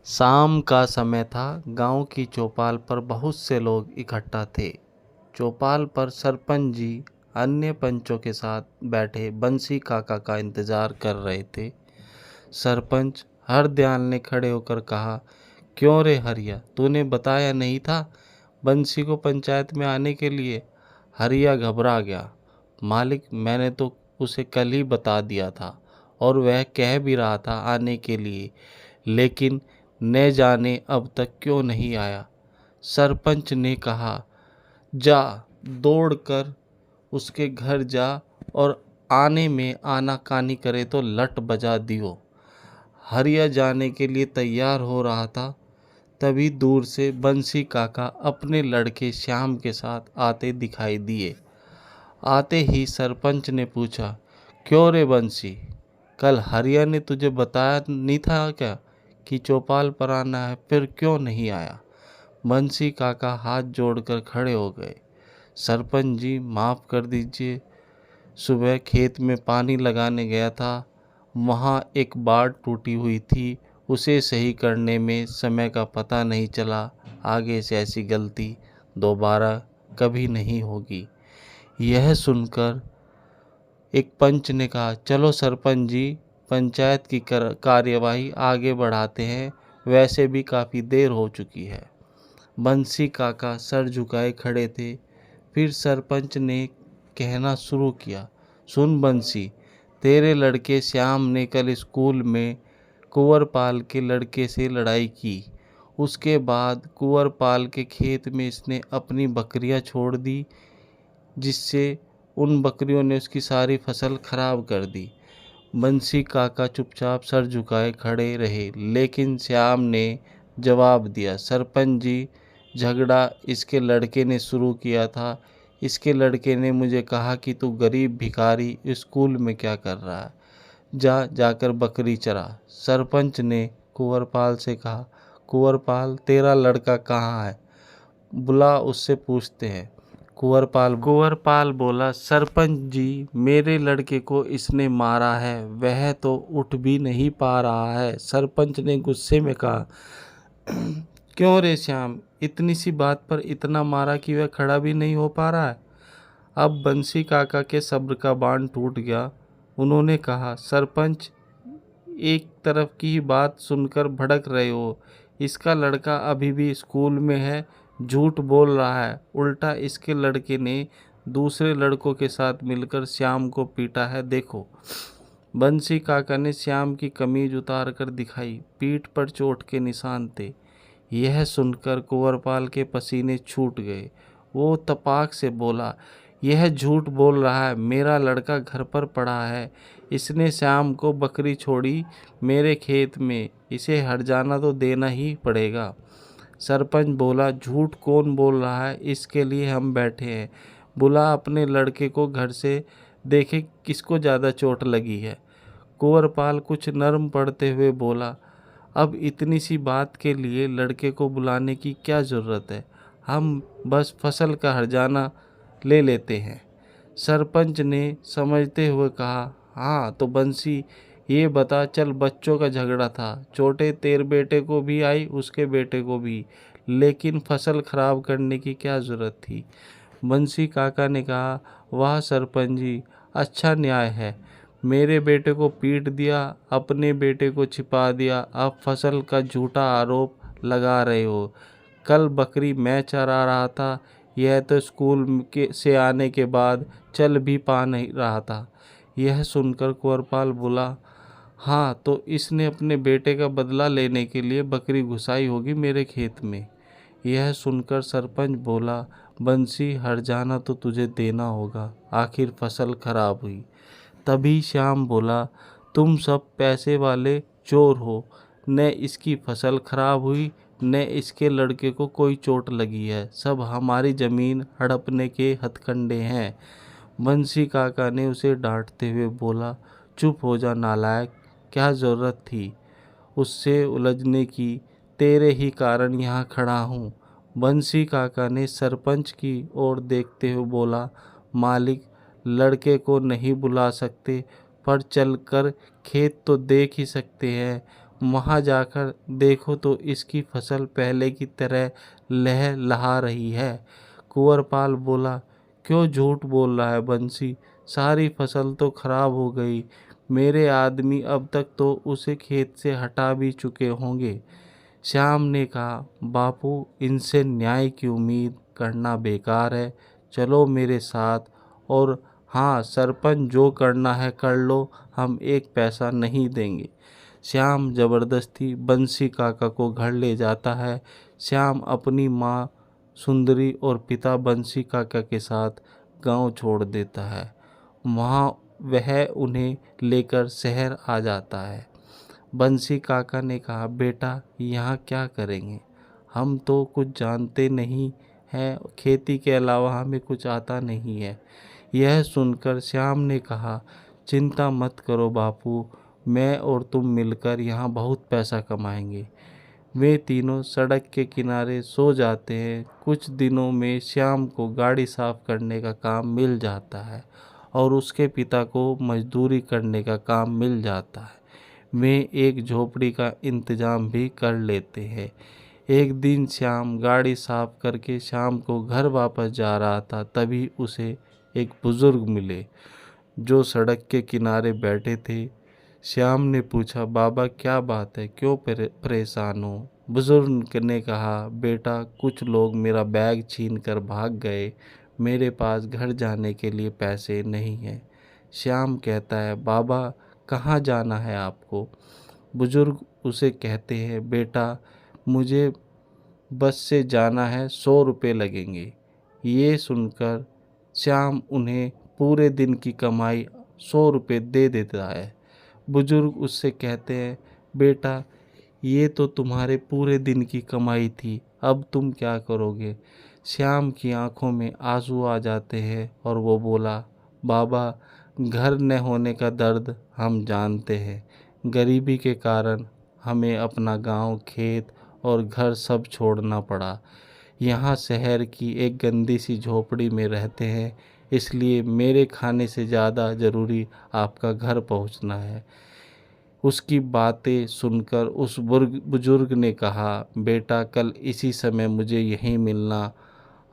शाम का समय था। गांव की चौपाल पर बहुत से लोग इकट्ठा थे। चौपाल पर सरपंच जी अन्य पंचों के साथ बैठे बंसी काका का इंतजार कर रहे थे। सरपंच हरदयाल ने खड़े होकर कहा, क्यों रे हरिया, तूने बताया नहीं था बंसी को पंचायत में आने के लिए? हरिया घबरा गया। मालिक, मैंने तो उसे कल ही बता दिया था और वह कह भी रहा था आने के लिए, लेकिन न जाने अब तक क्यों नहीं आया। सरपंच ने कहा, जा दौड़कर उसके घर जा और आने में आनाकानी करे तो लट बजा दियो। हरिया जाने के लिए तैयार हो रहा था, तभी दूर से बंसी काका अपने लड़के श्याम के साथ आते दिखाई दिए। आते ही सरपंच ने पूछा, क्यों रे बंसी, कल हरिया ने तुझे बताया नहीं था क्या कि चौपाल पर आना है, फिर क्यों नहीं आया? बंसी काका हाथ जोड़कर खड़े हो गए। सरपंच जी, माफ़ कर दीजिए, सुबह खेत में पानी लगाने गया था, वहाँ एक बाड़ टूटी हुई थी, उसे सही करने में समय का पता नहीं चला। आगे से ऐसी गलती दोबारा कभी नहीं होगी। यह सुनकर एक पंच ने कहा, चलो सरपंच जी, पंचायत की कार्यवाही आगे बढ़ाते हैं, वैसे भी काफ़ी देर हो चुकी है। बंसी काका सर झुकाए खड़े थे। फिर सरपंच ने कहना शुरू किया, सुन बंसी, तेरे लड़के श्याम ने कल स्कूल में कुंवरपाल के लड़के से लड़ाई की। उसके बाद कुंवरपाल के खेत में इसने अपनी बकरियां छोड़ दी, जिससे उन बकरियों ने उसकी सारी फसल खराब कर दी। बंसी काका चुपचाप सर झुकाए खड़े रहे, लेकिन श्याम ने जवाब दिया, सरपंच जी, झगड़ा इसके लड़के ने शुरू किया था। इसके लड़के ने मुझे कहा कि तू गरीब भिखारी स्कूल में क्या कर रहा है, जाकर बकरी चरा। सरपंच ने कुंवरपाल से कहा, कुंवरपाल, तेरा लड़का कहाँ है? बुला, उससे पूछते हैं। कुंवरपाल बोला, सरपंच जी, मेरे लड़के को इसने मारा है, वह तो उठ भी नहीं पा रहा है। सरपंच ने गुस्से में कहा, क्यों रे श्याम, इतनी सी बात पर इतना मारा कि वह खड़ा भी नहीं हो पा रहा है? अब बंसी काका के सब्र का बांध टूट गया। उन्होंने कहा, सरपंच, एक तरफ की ही बात सुनकर भड़क रहे हो। इसका लड़का अभी भी स्कूल में है, झूठ बोल रहा है। उल्टा इसके लड़के ने दूसरे लड़कों के साथ मिलकर श्याम को पीटा है, देखो। बंसी काका ने श्याम की कमीज उतार कर दिखाई, पीठ पर चोट के निशान थे। यह सुनकर कुंवरपाल के पसीने छूट गए। वो तपाक से बोला, यह झूठ बोल रहा है, मेरा लड़का घर पर पड़ा है, इसने श्याम को बकरी छोड़ी मेरे खेत में, इसे हट जाना तो देना ही पड़ेगा। सरपंच बोला, झूठ कौन बोल रहा है, इसके लिए हम बैठे हैं। बुला अपने लड़के को घर से, देखे किसको ज़्यादा चोट लगी है। कुंवरपाल कुछ नर्म पड़ते हुए बोला, अब इतनी सी बात के लिए लड़के को बुलाने की क्या ज़रूरत है, हम बस फसल का हर्जाना ले लेते हैं। सरपंच ने समझते हुए कहा, हाँ तो बंसी, ये बता, चल बच्चों का झगड़ा था, चोटें तेरे बेटे को भी आई, उसके बेटे को भी, लेकिन फसल खराब करने की क्या ज़रूरत थी? बंसी काका ने कहा, वाह सरपंच जी, अच्छा न्याय है। मेरे बेटे को पीट दिया, अपने बेटे को छिपा दिया, अब फसल का झूठा आरोप लगा रहे हो। कल बकरी मैं चरा रहा था, यह तो स्कूल से आने के बाद चल भी पा नहीं रहा था। यह सुनकर कुंवरपाल बोला, हाँ तो इसने अपने बेटे का बदला लेने के लिए बकरी घुसाई होगी मेरे खेत में। यह सुनकर सरपंच बोला, बंसी, हर्जाना तो तुझे देना होगा, आखिर फसल खराब हुई। तभी श्याम बोला, तुम सब पैसे वाले चोर हो, न इसकी फसल खराब हुई न इसके लड़के को कोई चोट लगी है, सब हमारी ज़मीन हड़पने के हथकंडे हैं। बंसी काका ने उसे डांटते हुए बोला, चुप हो जा नालायक, क्या ज़रूरत थी उससे उलझने की, तेरे ही कारण यहाँ खड़ा हूँ। बंसी काका ने सरपंच की ओर देखते हुए बोला, मालिक, लड़के को नहीं बुला सकते, पर चलकर खेत तो देख ही सकते हैं, वहाँ जाकर देखो तो इसकी फसल पहले की तरह लहलहा रही है। कुंवरपाल बोला, क्यों झूठ बोल रहा है बंसी, सारी फसल तो खराब हो गई। मेरे आदमी अब तक तो उसे खेत से हटा भी चुके होंगे। श्याम ने कहा, बापू इनसे न्याय की उम्मीद करना बेकार है, चलो मेरे साथ। और हाँ सरपंच, जो करना है कर लो, हम एक पैसा नहीं देंगे। श्याम जबरदस्ती बंसी काका को घर ले जाता है। श्याम अपनी माँ सुंदरी और पिता बंसी काका के साथ गांव छोड़ देता है। वहाँ वह उन्हें लेकर शहर आ जाता है। बंसी काका ने कहा, बेटा यहाँ क्या करेंगे, हम तो कुछ जानते नहीं हैं, खेती के अलावा हमें कुछ आता नहीं है। यह सुनकर श्याम ने कहा, चिंता मत करो बापू, मैं और तुम मिलकर यहाँ बहुत पैसा कमाएंगे। वे तीनों सड़क के किनारे सो जाते हैं। कुछ दिनों में श्याम को गाड़ी साफ करने का काम मिल जाता है और उसके पिता को मजदूरी करने का काम मिल जाता है। वे एक झोपड़ी का इंतजाम भी कर लेते हैं। एक दिन श्याम गाड़ी साफ करके शाम को घर वापस जा रहा था, तभी उसे एक बुजुर्ग मिले जो सड़क के किनारे बैठे थे। श्याम ने पूछा, बाबा क्या बात है, क्यों परेशान हो? बुजुर्ग ने कहा, बेटा कुछ लोग मेरा बैग छीन कर भाग गए, मेरे पास घर जाने के लिए पैसे नहीं हैं। श्याम कहता है, बाबा कहाँ जाना है आपको? बुजुर्ग उसे कहते हैं, बेटा मुझे बस से जाना है, 100 रुपये लगेंगे। ये सुनकर श्याम उन्हें पूरे दिन की कमाई 100 रुपये दे देता है। बुजुर्ग उससे कहते हैं, बेटा ये तो तुम्हारे पूरे दिन की कमाई थी, अब तुम क्या करोगे? श्याम की आंखों में आंसू आ जाते हैं और वो बोला, बाबा घर न होने का दर्द हम जानते हैं। गरीबी के कारण हमें अपना गांव, खेत और घर सब छोड़ना पड़ा। यहाँ शहर की एक गंदी सी झोपड़ी में रहते हैं, इसलिए मेरे खाने से ज़्यादा ज़रूरी आपका घर पहुँचना है। उसकी बातें सुनकर उस बुजुर्ग ने कहा, बेटा कल इसी समय मुझे यहीं मिलना,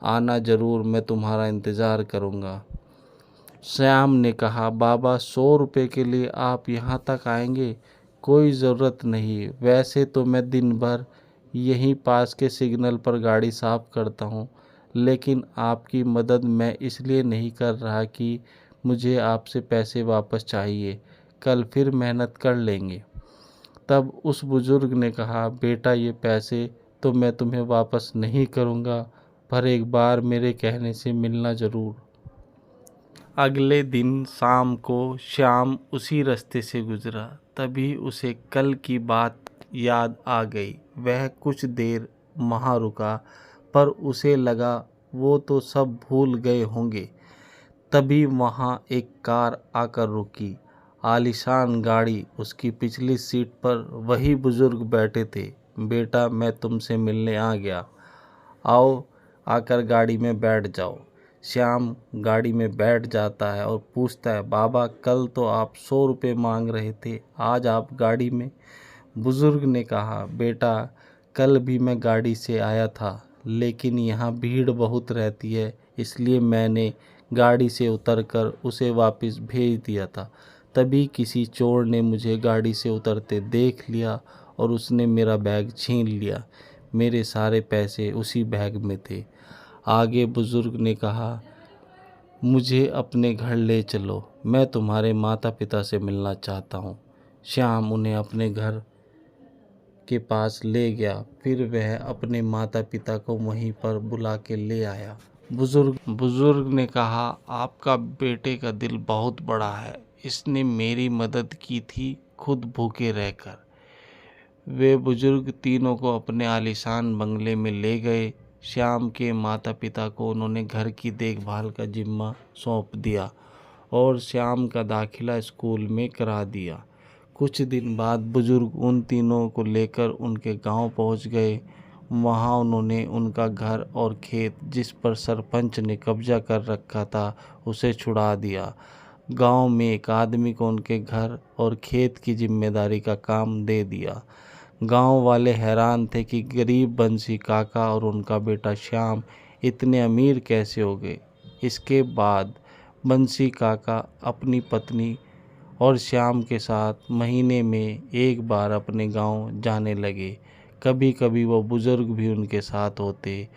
आना ज़रूर, मैं तुम्हारा इंतज़ार करूँगा। श्याम ने कहा, बाबा 100 रुपये के लिए आप यहाँ तक आएंगे? कोई ज़रूरत नहीं, वैसे तो मैं दिन भर यहीं पास के सिग्नल पर गाड़ी साफ करता हूँ, लेकिन आपकी मदद मैं इसलिए नहीं कर रहा कि मुझे आपसे पैसे वापस चाहिए, कल फिर मेहनत कर लेंगे। तब उस बुजुर्ग ने कहा, बेटा ये पैसे तो मैं तुम्हें वापस नहीं करूँगा, पर एक बार मेरे कहने से मिलना ज़रूर। अगले दिन शाम को श्याम उसी रास्ते से गुजरा, तभी उसे कल की बात याद आ गई। वह कुछ देर वहाँ रुका, पर उसे लगा वो तो सब भूल गए होंगे। तभी वहाँ एक कार आकर रुकी। आलीशान गाड़ी, उसकी पिछली सीट पर वही बुजुर्ग बैठे थे। बेटा मैं तुमसे मिलने आ गया, आओ आकर गाड़ी में बैठ जाओ। श्याम गाड़ी में बैठ जाता है और पूछता है, बाबा कल तो आप 100 रुपये मांग रहे थे, आज आप गाड़ी में? बुजुर्ग ने कहा, बेटा कल भी मैं गाड़ी से आया था, लेकिन यहाँ भीड़ बहुत रहती है, इसलिए मैंने गाड़ी से उतरकर उसे वापस भेज दिया था। तभी किसी चोर ने मुझे गाड़ी से उतरते देख लिया और उसने मेरा बैग छीन लिया। मेरे सारे पैसे उसी बैग में थे। आगे बुजुर्ग ने कहा, मुझे अपने घर ले चलो, मैं तुम्हारे माता पिता से मिलना चाहता हूँ। श्याम उन्हें अपने घर के पास ले गया। फिर वह अपने माता पिता को वहीं पर बुला के ले आया। बुजुर्ग ने कहा, आपका बेटे का दिल बहुत बड़ा है, इसने मेरी मदद की थी खुद भूखे रहकर। वे बुजुर्ग तीनों को अपने आलीशान बंगले में ले गए। श्याम के माता पिता को उन्होंने घर की देखभाल का जिम्मा सौंप दिया और श्याम का दाखिला स्कूल में करा दिया। कुछ दिन बाद बुजुर्ग उन तीनों को लेकर उनके गांव पहुंच गए। वहां उन्होंने उनका घर और खेत, जिस पर सरपंच ने कब्जा कर रखा था, उसे छुड़ा दिया। गांव में एक आदमी को उनके घर और खेत की जिम्मेदारी का काम दे दिया। गांव वाले हैरान थे कि गरीब बंसी काका और उनका बेटा श्याम इतने अमीर कैसे हो गए। इसके बाद बंसी काका अपनी पत्नी और श्याम के साथ महीने में एक बार अपने गांव जाने लगे। कभी कभी वो बुज़ुर्ग भी उनके साथ होते।